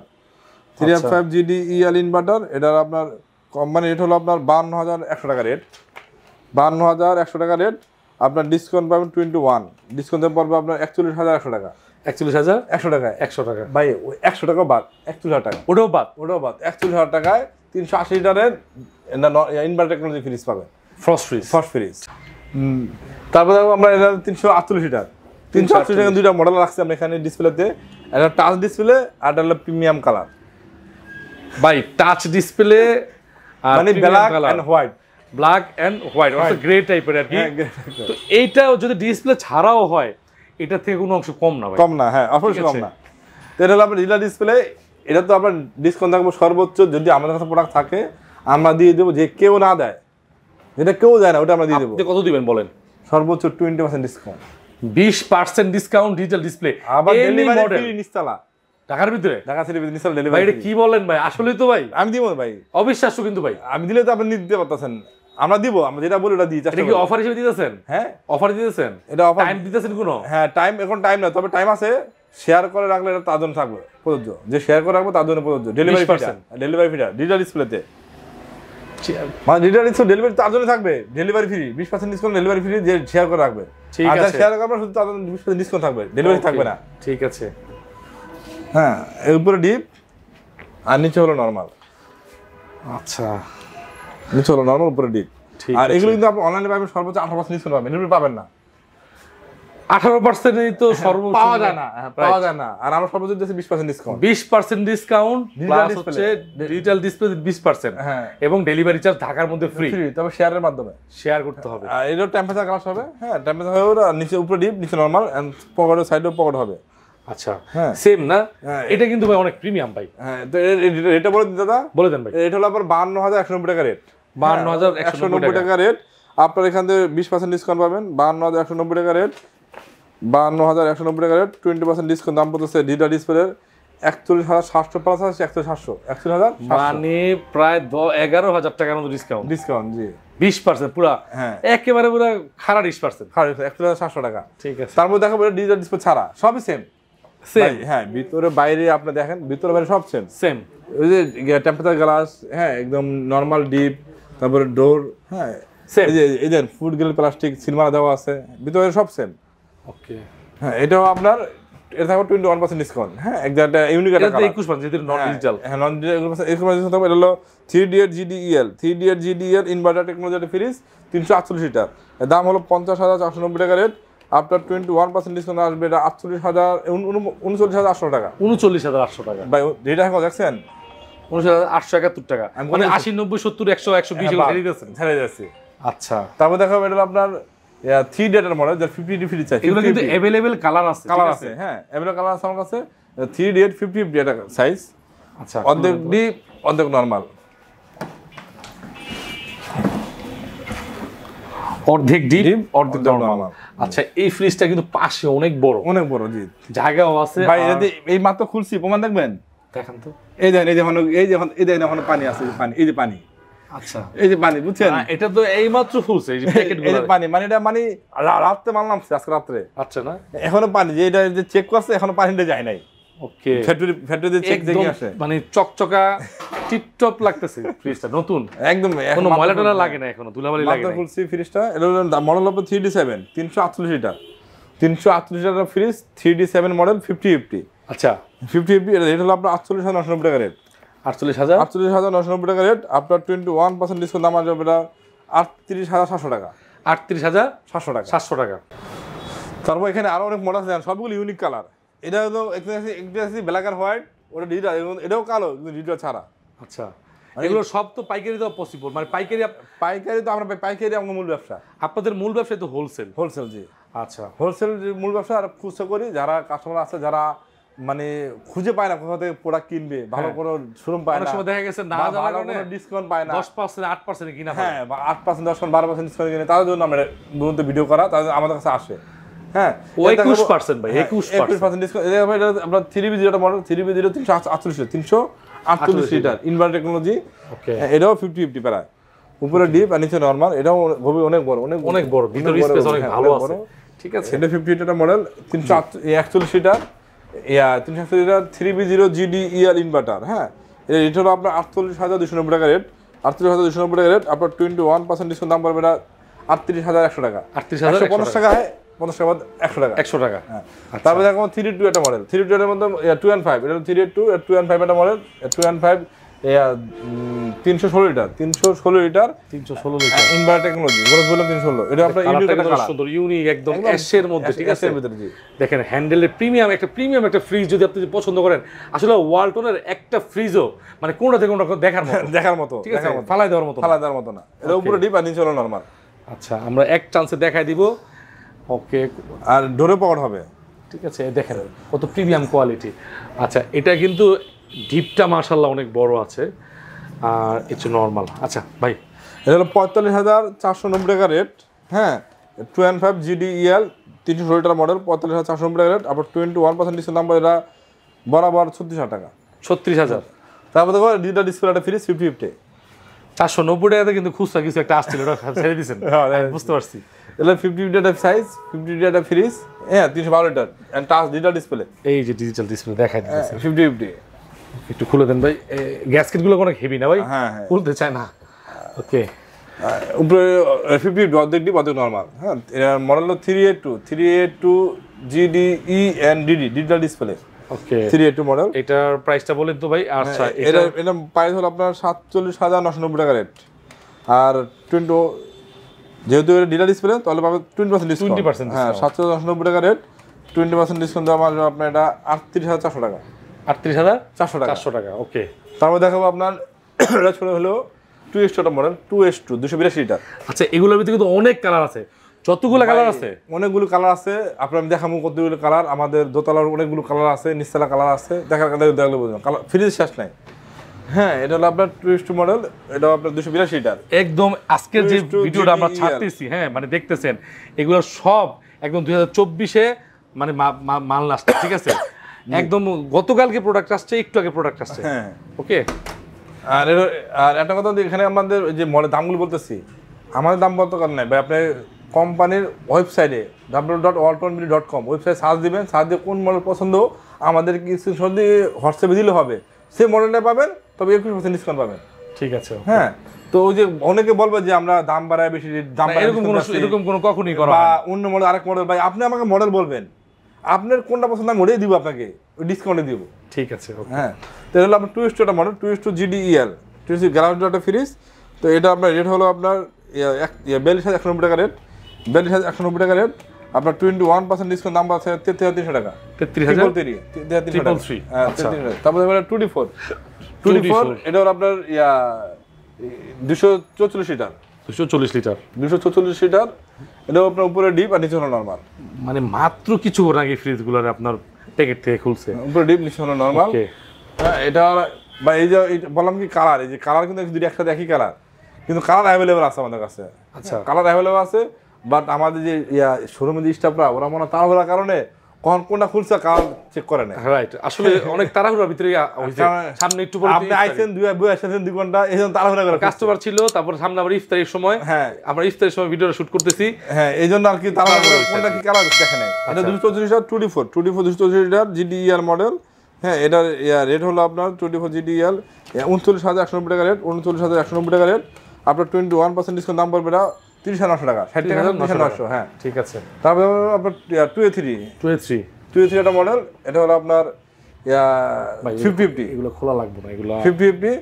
3F5 GDEL inverter. এটা আপনার কোম্পানি রেট হলো আপনার 52,100 টাকা রেট। 52,100 টাকা রেট। আপনার ডিসকাউন্ট পাবেন 21, ডিসকাউন্টে পড়বে আপনার 41,100 টাকা। 41,100 টাকায় 100 টাকা ভাই, ওই 100 টাকা বাদ, 41,000 টাকা ওটাও বাদ 41,000 টাকায় 380 লিটারের ইনভার্টার টেকনোলজি ফ্রিজ পাবেন, ফ্রস্ট ফ্রিজ। তারপরে আমরা এটা 348 লিটার। 348 লিটার দুইটা মডেল রাখছি আমরা এখানে ডিসপ্লেতে। একটা টাচ ডিসপ্লে আর একটা হলো প্রিমিয়াম কালার। ভাই টাচ ডিসপ্লে মানে ব্ল্যাক এন্ড হোয়াইট, অর্থাৎ গ্রে টাইপের আর কি। তো এইটাও যদি ডিসপ্লে ছাড়াও হয়, এটা থেকে কোনো অংশ কম না ভাই? কম না, হ্যাঁ অবশ্যই কম না। তো এটা হলো আপনার ডিলার ডিসপ্লে। এটা তো আপনার ডিসকাউন্ট থাকবে সর্বোচ্চ, যদি আমাদের কাছে প্রোডাক্ট থাকে আমরা দিয়ে দেবো, যে কেউ না দেয়, যেটা কেউ দেয় না ওটা আমরা দিয়ে দেবো। কত দিবেন বলেন? সর্বোচ্চ 20% ডিসকাউন্ট, 20% ডিসকাউন্ট ডিজিটাল ডিসপ্লে। আবার ডেলিভারি ফ্রি নিস্তালা ঢাকার ভিতরে, ঢাকা সিটির ভিতরে নিস্তালা ভাই। ডেলিভারি। এটা কি বলেন ভাই? আসলেই তো ভাই আমি দিব ভাই, অবিশ্বাস্য কিন্তু ভাই। আমি দিলে তো আপনি নিতে পারতেছেন, আমরা দিব, আমরা যেটা বলি ওটা দিই। এটা কি অফার হিসেবে দিতেছেন? হ্যাঁ অফার দিতেছেন। এটা অফার টাইম দিতেছেন কোনো? হ্যাঁ টাইম, এখন টাইম না, তবে টাইম আছে। শেয়ার করে রাখলে এটা তার জন্য থাকবে প্রযোজ্য, যে শেয়ার করে রাখবো তার জন্য প্রযোজ্য। ডেলিভারি ফিটা ডিজিটাল ডিসপ্লেতে, মানে ডিজিটাল ডিসপ্লে ডেলিভারি তার জন্য থাকবে, delivery free 20% discount, delivery free, যে শেয়ার করে রাখবে। ঠিক আছে, শেয়ার করবে শুধু তার জন্য 20% ডিসকাউন্ট থাকবে, ডেলিভারি থাকবে না। ঠিক আছে। হ্যাঁ, এর উপরে ডিপ আর নিচে হলো নরমাল। আচ্ছা, নিচে হলো নরমাল, উপরে ডিপ। আর এগুলো কিন্তু আপনি অনলাইনে পাবেন সর্বোচ্চ 18% ডিসকাউন্ট পাবেন, এমনি পাবেন না। 18% তো সর্বোচ্চ পাওয়া যায় না, পাওয়া যায় না। আর আমরা সর্বোচ্চ দিয়েছি 20% ডিসকাউন্ট। 20% ডিসকাউন্ট প্লাস হচ্ছে ডিজিটাল ডিসপ্লে 20%, হ্যাঁ, এবং ডেলিভারি চার্জ ঢাকার মধ্যে ফ্রি, তবে শেয়ারের মাধ্যমে শেয়ার করতে হবে। আর এর টেম্পারেচার গ্লাস হবে। হ্যাঁ, টেম্পারেচার হবে, আর নিচে উপরে ডিপ, নিচে নরমাল, এন্ড পকেটের সাইডেও পকেট হবে। আচ্ছা, হ্যাঁ সেম না? এটা কিন্তু ভাই অনেক প্রিমিয়াম ভাই। হ্যাঁ, তো এটা বলে দিন দাদা, বলে দেন ভাই। এটা হলো আবার 52,190 টাকা রেট। 52,190 টাকা রেট। আপনার এখান থেকে 20% ডিসকাউন্ট পাবেন, 52,190 টাকা রেট। 52,190 টাকা রেট, 20% ডিসকাউন্ট। দাম পড়তেছে ডিজিটাল ডিসপ্লের 41,700 প্লাস আছে 41,700, 41,700, মানে প্রায় 11,000 টাকার মতো ডিসকাউন্ট। জি 20% পুরা, হ্যাঁ একেবারে পুরা খাড়া 20%, 41,700 টাকা। ঠিক আছে। তার মধ্যে দেখাবো ডিজিটাল ডিসপ্লে ছাড়া সবই সেম। হ্যাঁ, ভিতরে বাইরে আপনি দেখেন, ভিতরে বাইরে সব সেম। ওই যে টেম্পারেচার গ্লাস, হ্যাঁ একদম নরমাল ডিপ, তারপরে ডোর, হ্যাঁ এই যে ফুড গ্রেড প্লাস্টিক সিনেমা দেওয়া আছে, ভিতরে সব সেম। ওকে, হ্যাঁ এটাও আপনার, এটা থাকবে 21% ডিসকাউন্ট। হ্যাঁ একটা ইউনিক একটা কালার, 21%, যেটা নন ডিজিটাল। হ্যাঁ নন ডিজিটাল 21% থাকবে। এটা হলো 3D GDEL inverter technology fridge, 348 litre. এর দাম হলো 50,490 টাকা রেট। আপনার 21% ডিসকাউন্ট আসবে, এটা 39,800 টাকা। 39,800 টাকা ভাই রেট এখন দেখছেন, 39,871 টাকা, মানে 80, 90, 70, 100, 120 ছেড়ে যাচ্ছে। আচ্ছা, তারপর দেখাবো এটা আপনার 3 ডেটার মডেল, যার 50 ফ্রি চাই। এগুলো কিন্তু अवेलेबल কালার আছে, হ্যাঁ अवेलेबल কালার আছে আমার কাছে। 3D 50 data size. আচ্ছা, অর্ধেক ডিপ অর্ধেক নরমাল, অর্ধেক ডিপ অর্ধেক নরমাল। আচ্ছা, এই ফ্রিজটা কিন্তু পাশে অনেক বড় জি, জায়গাও আছে ভাই। এই মাত্র খুলছি, প্রমাণ দেখবেন, দেখেন তো। এই দেখেন এখন পানি আছে, পানি, এই যে পানি। আচ্ছা, এই যে পানি, বুঝছেন? এটা তো এই মাত্র ফুলছে, এই যে প্যাকেটগুলো পানি, মানে এটা মানে রাতে মাল নামছে আজকে রাত্রে। আচ্ছা, না এখনো পানি, যে এটা যে চেক করছে এখনো পানিটা যায় নাই। ওকে, ফ্যাক্টরি চেক দেখে আসে, মানে চকচকা টিপটপ লাগতেছে ফ্রিজটা, নতুন একদম, কোনো ময়লা টলা লাগে না, এখনো ধুলাবালি লাগে না। ফুলছি ফ্রিজটা, এটা মডেল হবে 3D7 348 litre. 348 litre fridge, 3D7 model 5050। আচ্ছা, 5050 এটা রেট হলো আপনার 48,990 টাকা রেট। 48,990 টাকা রেট। আপনার 21% ডিসকাউন্ট দাম আসবে এটা 38,700 টাকা। 38,700 টাকা, 700 টাকা। তারপর এখানে আরো অনেক মডেল আছে, সবগুলো ইউনিক কালার। এটা হলো একটা ব্ল্যাক আর হোয়াইট, ওটা ডিজিটাল, এটাও কালো কিন্তু ডিজিটাল ছাড়া। আচ্ছা, এগুলো সব তো পাইকারি দেওয়া পসিবল, মানে পাইকারি তো আমরা পাইকারি আমার মূল ব্যবসা। আপনাদের মূল ব্যবসা তো হোলসেল? হোলসেল, জি। আচ্ছা, হোলসেল মূল ব্যবসা। আর খুচরা করি, যারা কাস্টমার আছে যারা মানে খুঁজে পায় না কোথা থেকে প্রোডাক্ট কিনবে, ভালো কোনো শোরুম পায় না, অনেক সময় দেখা গেছে না জানার কারণে ডিসকাউন্ট পায় না, 10% 8% কিনা, হ্যাঁ, 8%, 10%, 12% ডিসকাউন্ট কিনে, তাদের জন্য আমরা দুটো ভিডিও করা, তাদের আমাদের কাছে আসে। হ্যাঁ, 21% ভাই, 21% ডিসকাউন্ট। এটা আমরা 3B0 model, 3B0 348 litre inverter technology. Okay, এটাও 50-50 প্রায়, উপরে ডিপ আর নিচে নরমাল। এটাও অনেক বড়, অনেক বড়, ভিতরে স্পেস অনেক ভালো আছে। ঠিক আছে, এটা 50 litre model, 341 litre, 340 litre 3B0 GDEL inverter. হ্যাঁ, এটা হলো আপনার 48,290 টাকা রেট, 48,290 টাকা রেট। আপনার 21% ডিসকাউন্ট, দাম পড়বে এটা 38,100 টাকা। 38,150 টাকা, 50 টাকা বাদ 100 টাকা, 100 টাকা। হ্যাঁ, তারপরে দেখো 382 একটা মডেল, 382 এর মধ্যে 215, এটা 382 215 একটা model, 215 316 litre, 316 litre inverter technology, বললাম 316। এটা আপনার ইউনিক একটা কালার, সুন্দর ইউনিক একদম অ্যাশের মধ্যে। ঠিক আছে, দেখেন হ্যান্ডেলের প্রিমিয়াম একটা ফ্রিজ যদি আপনি পছন্দ করেন, আসলে ওয়ালটনের একটা ফ্রিজও মানে কোনটা থেকে কোনটা দেখার মতো, ঠিক আছে, ফালাই দেওয়ার মতো না। এটা উপরে ডিপ আর নিচে হলো নরমাল। আচ্ছা, আমরা এক চান্সে দেখাই দিব। ওকে, আর ডোরে পাওয়ার হবে। ঠিক আছে, দেখেন কত প্রিমিয়াম কোয়ালিটি। আচ্ছা, এটা কিন্তু ডিপটা মাশাআল্লাহ অনেক বড় আছে, আর এটা নরমাল। আচ্ছা ভাই, এটা হলো 45,490 টাকা রেট। হ্যাঁ, 215 GDEL 316 লিটার মডেল, 45,490 টাকা রেট। আবার 21% ডিসকাউন্ট, নাম্বার এটা বরাবর 36,000 টাকা। 36,000। তারপর দেখো ডিজিটাল ডিসপ্লে একটা ফ্রি 50-50, 490 টাকাতে কিন্তু খুচরা কিছু একটা আসছিল, ওটা ছেড়ে দিয়েছেন, বুঝতে পারছি। এটা 50-50 একটা সাইজ, 50-50 একটা ফ্রিজ। হ্যাঁ, 312 litre and touch digital display. এই যে ডিজিটাল ডিসপ্লে দেখাই দিতেছে, 50-50। একটু খুলে দেন ভাই। গ্যাসকেটগুলো অনেক হেভি না ভাই? হ্যাঁ, খুলতে চায় না। ওকে, উপরে 50 অর্ধেক ডিপ অর্ধেক নরমাল। হ্যাঁ, এর মডেল হলো 382 GDE and DD digital display. Okay, 382 model. এটার প্রাইসটা বলেন তো ভাই। আচ্ছা, এটা প্রাইস হলো আপনার 47,990 টাকা রেট। আর 20 যেহেতু এটা ডিজিটাল ডিসপ্লে, তাহলে পাবে 20% ডিসকাউন্ট। 20%, হ্যাঁ, 7,990 টাকা রেট, 20% ডিসকাউন্ট দেওয়া মানে আপনার এটা 38,400 টাকা। 38,400 টাকা। ওকে, তারপর দেখাবো আপনার এটা ছোট হলো 2S2 মডেল, 2S2 282 লিটার। আচ্ছা, এগুলোর ভিতরে কিন্তু অনেক কালার আছে। যতগুলো কালার আছে? অনেকগুলো কালার আছে। আপনার আমি দেখাবো কতগুলো কালার। আমাদের দোতলার অনেকগুলো কালার আছে, নিচতলা কালার আছে, দেখলে বুঝবেন। কালার ফ্রিজ শেষ নাই। হ্যাঁ, এটা হলো আপনার 2S2 মডেল, এটা আপনার 282 লিটার। একদম আজকের যে ভিডিওটা আমরা ছাড়তেছি, হ্যাঁ মানে দেখতেছেন, এগুলো সব একদম 2024-এ মানে মাল আসছে। ঠিক আছে, একদম গতকালকে প্রোডাক্ট আসছে, একটু আগে প্রোডাক্ট আসছে। হ্যাঁ, ওকে। আর একটা কথা, এখানে আমাদের যে মডেল দামগুলো বলতেছি, আমাদের দাম বলতে কারণ নাই ভাই। আপনি কোম্পানির ওয়েবসাইটে www.waltonbd.com ওয়েবসাইট সার্চ দিবেন, সার্চ দিয়ে কোন মডেল পছন্দ আমাদের স্ক্রিনশট দিয়ে হোয়াটসঅ্যাপে দিলে হবে, সেই মডেলটা পাবেন, তবে 21% ডিসকাউন্ট পাবেন। ঠিক আছে। হ্যাঁ, তো ওই যে অনেকে বলবে যে আমরা দাম বাড়ায় বেশি, দাম এরকম কোনো কখনই করা বা অন্য মডেল আরেক মডেল। ভাই, আপনি আমাকে মডেল বলবেন, আপনার কোনটা পছন্দ আমি ওটাই দিব, আপনাকে ওই ডিসকাউন্টে দিব। ঠিক আছে। হ্যাঁ, তো এটা হলো আপনার 2S2 একটা model, 2S2 GDEL 2S2 guarantee একটা ফ্রিজ। তো এটা আপনার রেট হলো আপনার 42,190 টাকা রেট, 42,190 টাকা রেট। আপনার 21% ডিসকাউন্ট, দাম আছে 33,300 টাকা। 33,300। তারপরে 2D4 এটা হলো আপনার 244 লিটার। 240 litre, 244 litre. এটা আপনার উপরে ডিপ আর নিচে হলো নরমাল। মানে মাত্র কিছু আগে ফ্রিজগুলো আপনার প্যাকেট থেকে খুলছে, উপরে ডিপ নিচে হলো নরমাল। হ্যাঁ, এটা বা এই যে বললাম কি কালার, এই যে কালার কিন্তু দুটো একসাথে একই কালার, কিন্তু কালার অ্যাভেলেবল আছে আমাদের কাছে। আচ্ছা, কালার অ্যাভেলেবল আছে, বাট আমাদের যে শোরুমের যে স্টাফরা ওরা মনে তাড়াহুড়ার কারণে কখন কোনটা খুলছে কালার চেক করে না। রাইট, আসলে অনেক তাড়াহুড়ার ভিতরে সামনে একটু পরে আপনি আইছেন 2 ঘন্টা, এইজন্য তাড়াহুড়া করে কাস্টমার ছিল, তারপর সামনে আবার ইফতারের সময়। হ্যাঁ, আমরা ইফতারের সময় ভিডিওটা শুট করতেছি। হ্যাঁ, এইজন্য আর কি তাড়াহুড়া কোনটা কি কালার দেখে নাই। এটা 244 litre 2D4 244 litre GDEL model. হ্যাঁ, এটার রেট হলো আপনার 24 GDEL 39,190 টাকা রেট, 39,190 টাকা রেট। আপনার 21% ডিসকাউন্ট, দাম পড়বে এটা 30,900 টাকা, 60 টাকা 30,900। হ্যাঁ, ঠিক আছে। তারপর আপনার 2A3 একটা মডেল, এটা হলো আপনার 50-50। এগুলো খোলা লাগবে না, এগুলো 50-50।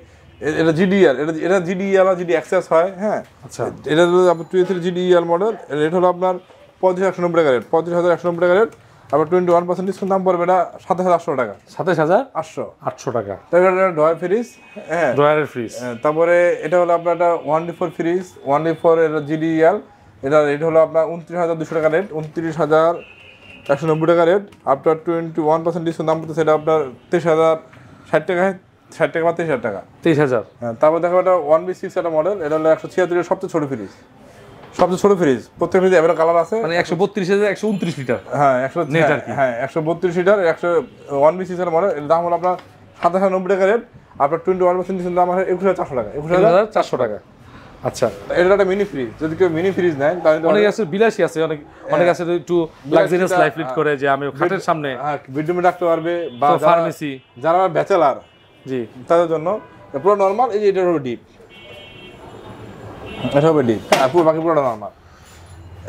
এটা GDEL, এটা GDEL আর GD-XS হয়। হ্যাঁ, আচ্ছা, এটা হলো আপনার 2A3 GDEL মডেল। রেট হলো আপনার 35,190 টাকা রেট, 35,190 টাকা রেট। আবার 21% ডিসকাউন্ট দাম পড়বে এটা 27,800 টাকা। 27,800 টাকা। তারপরে এটা ড্রয়ার ফ্রিজ, হ্যাঁ ড্রয়ারের ফ্রিজ। তারপরে এটা হলো আপনার একটা 1D4 ফ্রিজ, 1D4 এটা GDEL, এটা রেট হলো আপনার 29,200 টাকা রেট, 29,190 টাকা রেট। আপনার 21% ডিসকাউন্ট দাম পড়তেছে এটা আপনার 23,060 টাকা, 60 টাকা বা 23,000 টাকা। 23,000। হ্যাঁ, তারপর দেখো এটা 1B6 একটা মডেল, এটা হলো 176 এর সবচেয়ে ছোট ফ্রিজ, সবচেয়ে ছোট ফ্রিজ। প্রত্যেক ফ্রিজে এভাবে কালার আছে, মানে 132,129 লিটার। হ্যাঁ 132 লিটার 1B6 এর মডেল। এর দাম হলো আপনার 27,090 টাকা রেট। আপনার 21% ডিসকাউন্ট দাম আছে 21,400 টাকা, 21,400 টাকা। আচ্ছা, এটা একটা মিনি ফ্রিজ। যদি কেউ মিনি ফ্রিজ নেয় তাহলে অনেক আছে বিলাসী আছে, অনেক আছে একটু লাক্সারিয়াস লাইফ লিড করে, যে আমি খাটের সামনে বেডরুমে রাখতে পারবে, বা ফার্মেসি যারা ব্যাচেলার জি তাদের জন্য পুরো নরমাল। এই যে এটা হলো ডিপ, এটা হবে ডিপ, হ্যাঁ পুরো বাকি পুরোটা নরমাল।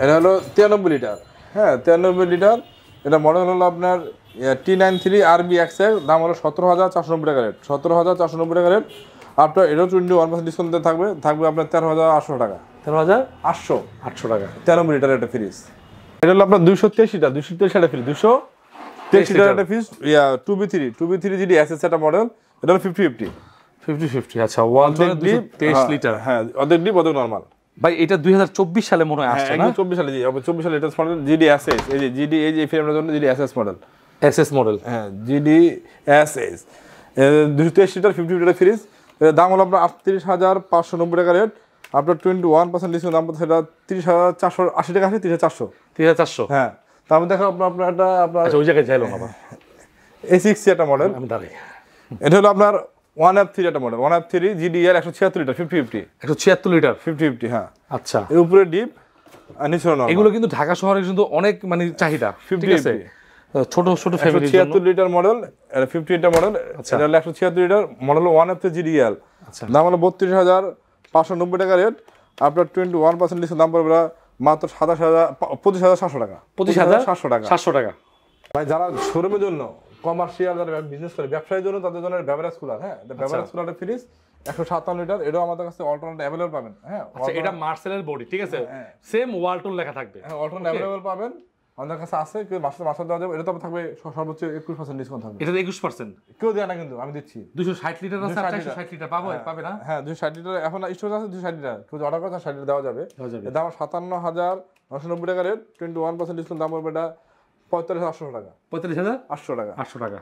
এটা হলো 93 লিটার, হ্যাঁ 93 লিটার। এটা মডেল হলো আপনার T93 RBXL, দাম হলো 17,490 টাকা রেট, 17,490 টাকা রেট। আপনার এটাও 21% ডিসকাউন্ট থাকবে আপনার 13,800 টাকা, 13,800 টাকা। 93 লিটার একটা ফ্রিজ। এটা হলো আপনার 223 লিটার, 223 লিটার ফ্রিজ, 223 লিটার একটা ফ্রিজ, 2B3 GD SS একটা মডেল। এটা হলো 50-50। আচ্ছা, ওয়ালটনের 223 লিটার, হ্যাঁ অর্ধেক ডিপ অর্ধেক নরমাল। ভাই এটা 2024 সালে মনে হয় আসছে না? 24 সালে, জি 24 সালে লেটেস্ট মডেল GD SS। এই যে GD, এই যে ফ্রেমের জন্য GD SS model, SS model, হ্যাঁ GD SS 223 litre 50 litre fridge. এর দাম হলো আপনার 38,590 টাকা রেট। আপনার 21% ডিসকাউন্ট দাম পড়ছে এটা 30,480 টাকা আছে, 30,400। হ্যাঁ, তারপর দেখো আপনার একটা আপনার আচ্ছা, ওই জায়গায় যাইলো না আবার A60 একটা মডেল, আমি দাঁড়াই। এটা হলো আপনার 1F3 একটা model, 1F3 GDL 176 litre 50-50, 176 litre 50-50, হ্যাঁ। আচ্ছা, এর উপরে ডিপ আর নিচে নরমাল। এগুলো কিন্তু ঢাকা শহরে কিন্তু অনেক মানে চাহিদা, ঠিক আছে, ছোট ছোট ফ্যামিলির জন্য। 176 লিটার মডেল, এটা 50 লিটার মডেল, এটা হলো 176 লিটার মডেল, 1F3 GDL, দাম হলো 32,590 টাকা রেট। আপনার 21% ডিসকাউন্ট দাম পড়বে মাত্র 25,700 টাকা, 25,700 টাকা। ভাই যারা শোরুমের জন্য, কমার্শিয়াল যারা বিজনেস করে, ব্যবসায়ীর জন্য, তাদের জন্য বেভারেজ কুলার, হ্যাঁ বেভারেজ কুলার ফ্রিজ 157 লিটার, এটাও আমাদের কাছে অল্টারনেট अवेलेबल পাবেন। হ্যাঁ আচ্ছা, এটা মার্সেলের বডি, ঠিক আছে, সেম ওয়ালটন লেখা থাকবে, হ্যাঁ অল্টারনেট अवेलेबल পাবেন আমাদের কাছে আছে। কেউ মাসে দেওয়া যাবে, এটা তো থাকবে সর্বোচ্চ 21% ডিসকাউন্ট থাকবে। এটা 21%, কেউ দেয় না কিন্তু আমি দিচ্ছি। 260 লিটার আছে, 460 লিটার পাবে না? হ্যাঁ 260 লিটার এখন স্টোর আছে, 260 লিটার কেউ অর্ডার করে 60 লিটার দেওয়া যাবে। এর দাম 57,990 টাকা রেট, 21% ডিসকাউন্ট দাম পড়বে এটা 45,800 টাকা, 45,800 টাকা।